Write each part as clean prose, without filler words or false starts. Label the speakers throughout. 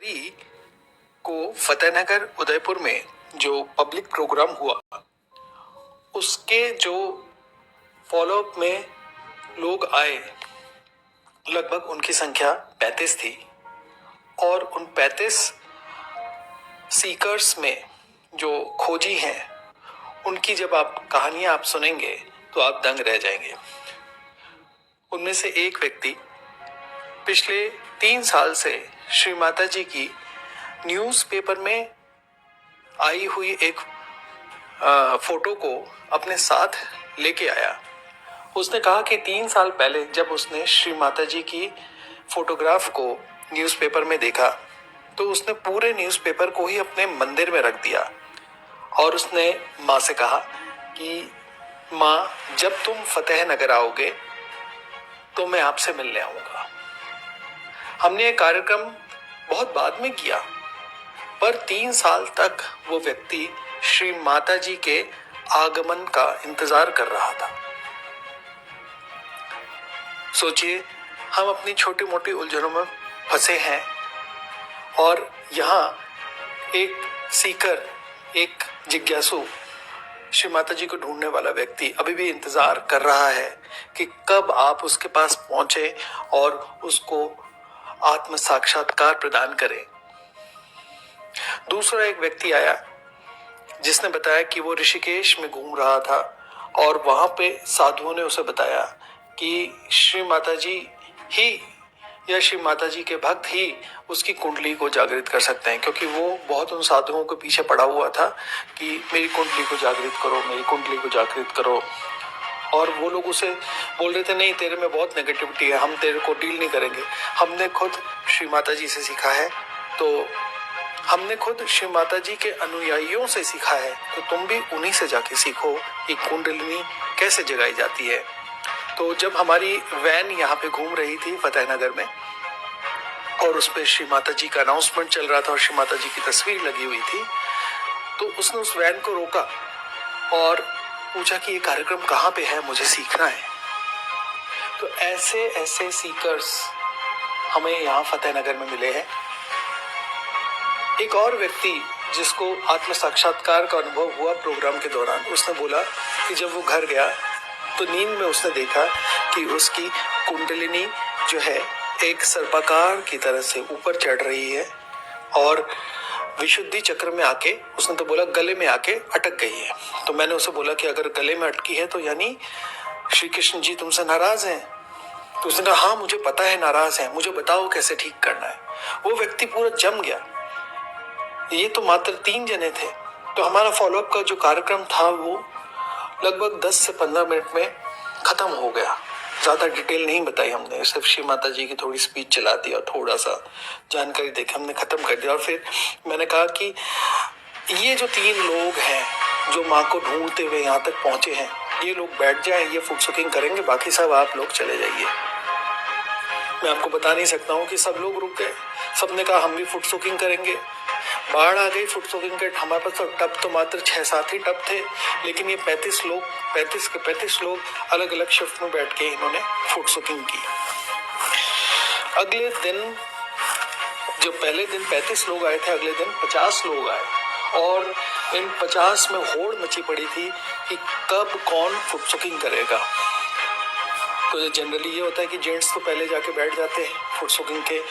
Speaker 1: जनवरी को फतेहनगर उदयपुर में जो पब्लिक प्रोग्राम हुआ उसके जो फॉलोअप में लोग आए, लगभग उनकी संख्या 35 थी। और उन 35 सीकर्स में जो खोजी हैं उनकी जब आप कहानियां आप सुनेंगे तो आप दंग रह जाएंगे। उनमें से एक व्यक्ति पिछले 3 साल से श्री माता जी की न्यूज़पेपर में आई हुई एक फोटो को अपने साथ लेके आया। उसने कहा कि 3 साल पहले जब उसने श्री माता जी की फोटोग्राफ को न्यूज़पेपर में देखा तो उसने पूरे न्यूज़पेपर को ही अपने मंदिर में रख दिया और उसने माँ से कहा कि माँ, जब तुम फतेहनगर आओगे तो मैं आपसे मिलने आऊंगा। हमने ये कार्यक्रम बहुत बाद में किया, पर 3 साल तक वो व्यक्ति श्री माता जी के आगमन का इंतजार कर रहा था। सोचिए, हम अपनी छोटी मोटी उलझनों में फंसे हैं और यहाँ एक सीकर, एक जिज्ञासु, श्री माता जी को ढूंढने वाला व्यक्ति अभी भी इंतजार कर रहा है कि कब आप उसके पास पहुंचे और उसको आत्म साक्षात्कार प्रदान करें। दूसरा एक व्यक्ति आया जिसने बताया कि वो ऋषिकेश में घूम रहा था और वहां पे साधुओं ने उसे बताया कि श्री माता जी ही या श्री माता जी के भक्त ही उसकी कुंडली को जागृत कर सकते हैं, क्योंकि वो बहुत उन साधुओं के पीछे पड़ा हुआ था कि मेरी कुंडली को जागृत करो, मेरी कुंडली को जागृत करो। और वो लोग उसे बोल रहे थे, नहीं, तेरे में बहुत नेगेटिविटी है, हम तेरे को डील नहीं करेंगे। हमने खुद श्री माता जी से सीखा है, तो हमने खुद श्री माता जी के अनुयायियों से सीखा है, तो तुम भी उन्हीं से जाके सीखो कि कुंडलिनी कैसे जगाई जाती है। तो जब हमारी वैन यहाँ पे घूम रही थी फतेहनगर में और उस पर श्री माता जी का अनाउंसमेंट चल रहा था और श्री माता जी की तस्वीर लगी हुई थी, तो उसने उस वैन को रोका और पूछा कि ये कार्यक्रम कहाँ पे है, मुझे सीखना है। तो ऐसे ऐसे सीकर्स हमें यहाँ फतेहनगर में मिले हैं। एक और व्यक्ति जिसको आत्म साक्षात्कार का अनुभव हुआ प्रोग्राम के दौरान, उसने बोला कि जब वो घर गया तो नींद में उसने देखा कि उसकी कुंडलिनी जो है एक सर्पाकार की तरह से ऊपर चढ़ रही है और विशुद्धि चक्र में आके, उसने तो बोला गले में आके अटक गई है। तो मैंने उसे बोला कि अगर गले में अटकी है तो यानी श्री कृष्ण जी तुमसे नाराज हैं। तो उसने कहा, हाँ मुझे पता है नाराज है, मुझे बताओ कैसे ठीक करना है। वो व्यक्ति पूरा जम गया। ये तो मात्र 3 जने थे। तो हमारा फॉलोअप का जो कार्यक्रम था वो लगभग 10 से 15 मिनट में खत्म हो गया। ज्यादा डिटेल नहीं बताई हमने, सिर्फ श्री माता जी की थोड़ी स्पीच चला दी और थोड़ा सा जानकारी देके हमने खत्म कर दिया। और फिर मैंने कहा कि ये जो 3 लोग हैं जो माँ को ढूंढते हुए यहाँ तक पहुंचे हैं, ये लोग बैठ जाएं, ये फुट सुकिंग करेंगे, बाकी सब आप लोग चले जाइए। मैं आपको बता नहीं सकता हूँ कि सब लोग रुक गए। सबने कहा हम भी फुट सोकिंग करेंगे। बाढ़ आ गई फुट सोकिंग के। हमारे पास तो टब तो मात्र 6-7 ही टब थे, लेकिन ये 35 के 35 लोग अलग अलग शिफ्ट में बैठ के इन्होंने फुट सोकिंग की। अगले दिन, जो पहले दिन 35 लोग आए थे, अगले दिन 50 लोग आए और इन 50 में होड़ मची पड़ी थी कि कब कौन फुट सोकिंग करेगा। तो जनरली ये होता है कि जेंट्स तो पहले जाके बैठ जाते हैं फुट सोकिंग के।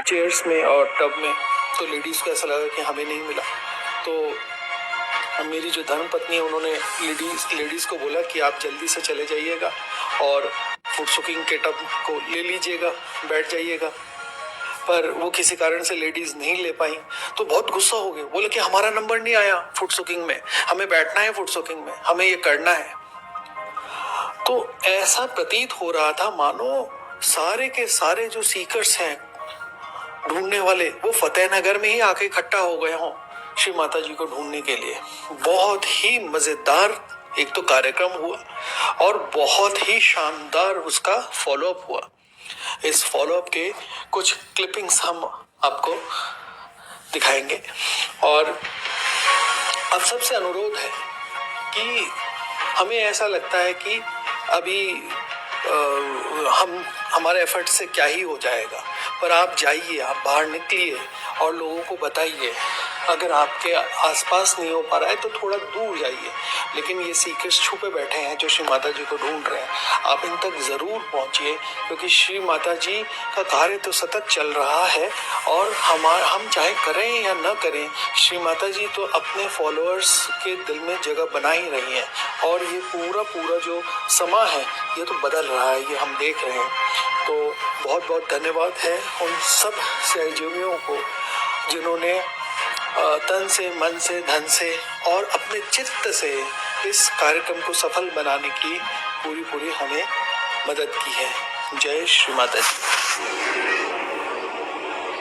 Speaker 1: चेयर्स में और टब में। तो लेडीज को ऐसा लगा कि हमें नहीं मिला। तो मेरी जो धर्मपत्नी है उन्होंने लेडीज को बोला कि आप जल्दी से चले जाइएगा और फुट सुकिंग के टब को ले लीजिएगा, बैठ जाइएगा। पर वो किसी कारण से लेडीज नहीं ले पाई, तो बहुत गुस्सा हो गए। बोले कि हमारा नंबर नहीं आया फुट सुकिंग में, हमें बैठना है फुट सुकिंग में, हमें ये करना है। तो ऐसा प्रतीत हो रहा था मानो सारे के सारे जो सीकर्स हैं, ढूंढने वाले, वो फतेहनगर में ही आके इकट्ठा हो गए हों श्री माता जी को ढूंढने के लिए। बहुत ही मजेदार एक तो कार्यक्रम हुआ और बहुत ही शानदार उसका फॉलोअप हुआ। इस फॉलोअप के कुछ क्लिपिंग्स हम आपको दिखाएंगे। और अब सबसे अनुरोध है कि हमें ऐसा लगता है कि अभी हमारे एफर्ट से क्या ही हो जाएगा, पर आप जाइए, आप बाहर निकलिए और लोगों को बताइए। अगर आपके आसपास नहीं हो पा रहा है तो थोड़ा दूर जाइए, लेकिन ये सीकर्स छुपे बैठे हैं जो श्री माता जी को ढूंढ रहे हैं, आप इन तक जरूर पहुंचिए, क्योंकि श्री माता जी का कार्य तो सतत चल रहा है। और हम चाहे करें या न करें, श्री माता जी तो अपने फॉलोअर्स के दिल में जगह बना ही रही हैं। और ये पूरा जो समा है ये तो बदल रहा है, ये हम देख रहे हैं। तो बहुत बहुत धन्यवाद है उन सब सहयोगियों को जिन्होंने तन से, मन से, धन से और अपने चित्त से इस कार्यक्रम को सफल बनाने की पूरी हमें मदद की है। जय श्री माता जी।